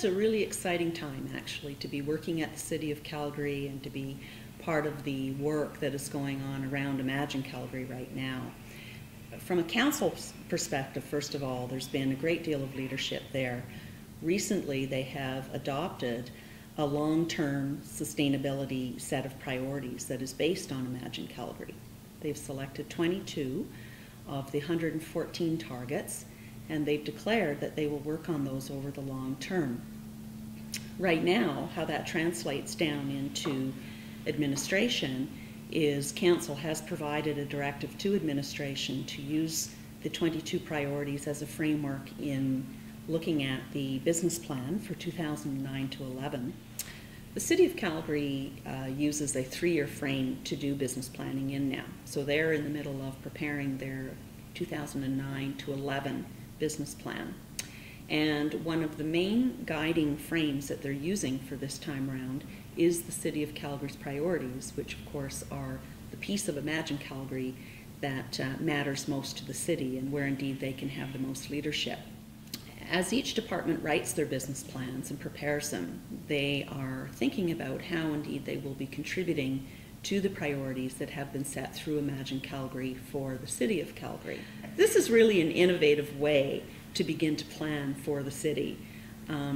it's a really exciting time, actually, to be working at the City of Calgary and to be part of the work that is going on around Imagine Calgary right now. From a council perspective, first of all, there's been a great deal of leadership there. Recently, they have adopted a long-term sustainability set of priorities that is based on Imagine Calgary. They've selected 22 of the 114 targets, and they've declared that they will work on those over the long term. Right now, how that translates down into administration is Council has provided a directive to administration to use the 22 priorities as a framework in looking at the business plan for 2009 to 11. The City of Calgary uses a 3-year frame to do business planning in now. So they're in the middle of preparing their 2009 to 11 business plan. And one of the main guiding frames that they're using for this time around is the City of Calgary's priorities, which of course are the piece of Imagine Calgary that matters most to the city and where indeed they can have the most leadership. As each department writes their business plans and prepares them, they are thinking about how indeed they will be contributing to the priorities that have been set through Imagine Calgary for the City of Calgary. This is really an innovative way to begin to plan for the city.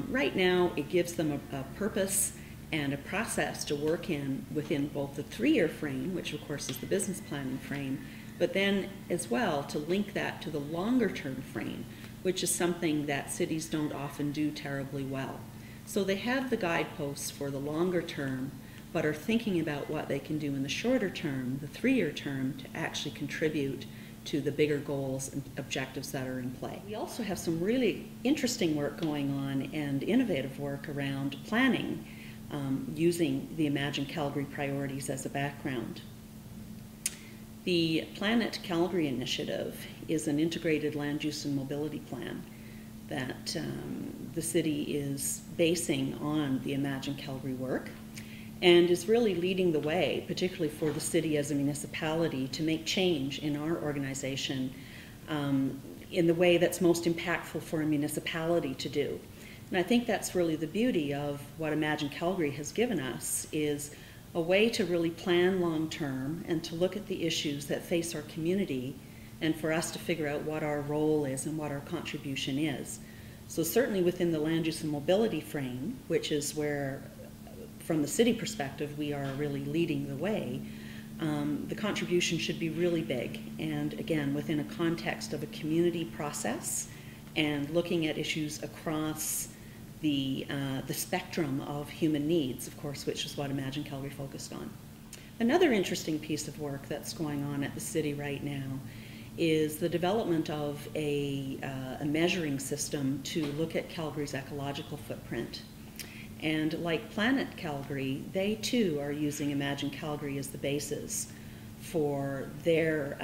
Right now, it gives them a purpose and a process to work in within both the 3-year frame, which of course is the business planning frame, but then as well to link that to the longer term frame, which is something that cities don't often do terribly well. So they have the guideposts for the longer term, but are thinking about what they can do in the shorter term, the 3-year term, to actually contribute to the bigger goals and objectives that are in play. We also have some really interesting work going on and innovative work around planning using the Imagine Calgary priorities as a background. The Planet Calgary initiative is an integrated land use and mobility plan that the city is basing on the Imagine Calgary work and is really leading the way, particularly for the city as a municipality, to make change in our organization in the way that's most impactful for a municipality to do. And I think that's really the beauty of what Imagine Calgary has given us, is a way to really plan long term and to look at the issues that face our community and for us to figure out what our role is and what our contribution is. So certainly within the land use and mobility frame, which is where from the city perspective we are really leading the way, the contribution should be really big, and again within a context of a community process and looking at issues across the spectrum of human needs, of course, which is what Imagine Calgary focused on. Another interesting piece of work that's going on at the city right now is the development of a measuring system to look at Calgary's ecological footprint. And like Planet Calgary, they too are using Imagine Calgary as the basis for their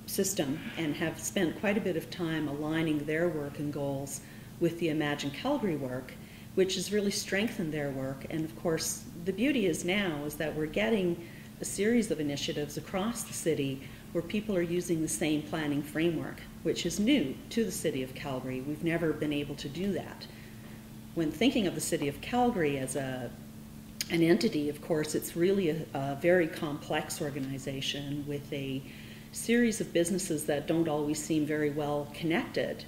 system and have spent quite a bit of time aligning their work and goals with the Imagine Calgary work, which has really strengthened their work. And of course, the beauty is now is that we're getting a series of initiatives across the city where people are using the same planning framework, which is new to the City of Calgary. We've never been able to do that. When thinking of the City of Calgary as an entity, of course, it's really a very complex organization with a series of businesses that don't always seem very well connected.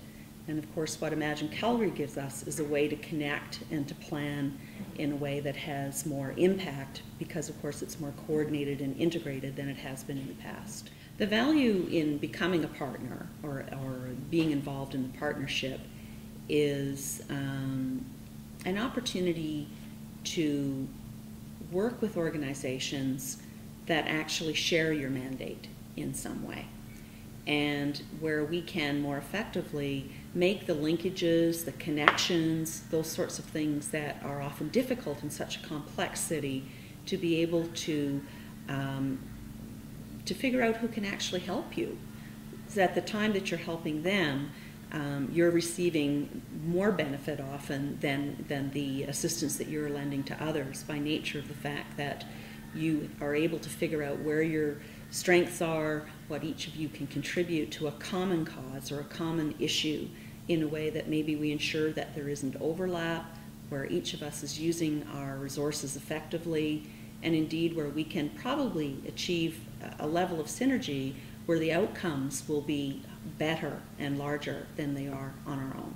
And of course, what Imagine Calgary gives us is a way to connect and to plan in a way that has more impact because, of course, it's more coordinated and integrated than it has been in the past. The value in becoming a partner or being involved in the partnership is an opportunity to work with organizations that actually share your mandate in some way, and where we can more effectively make the linkages, the connections, those sorts of things that are often difficult in such a complex city, to be able to figure out who can actually help you. So at the time that you're helping them, you're receiving more benefit often than the assistance that you're lending to others by nature of the fact that you are able to figure out where your strengths are, what each of you can contribute to a common cause or a common issue in a way that maybe we ensure that there isn't overlap, where each of us is using our resources effectively, and indeed where we can probably achieve a level of synergy where the outcomes will be better and larger than they are on our own.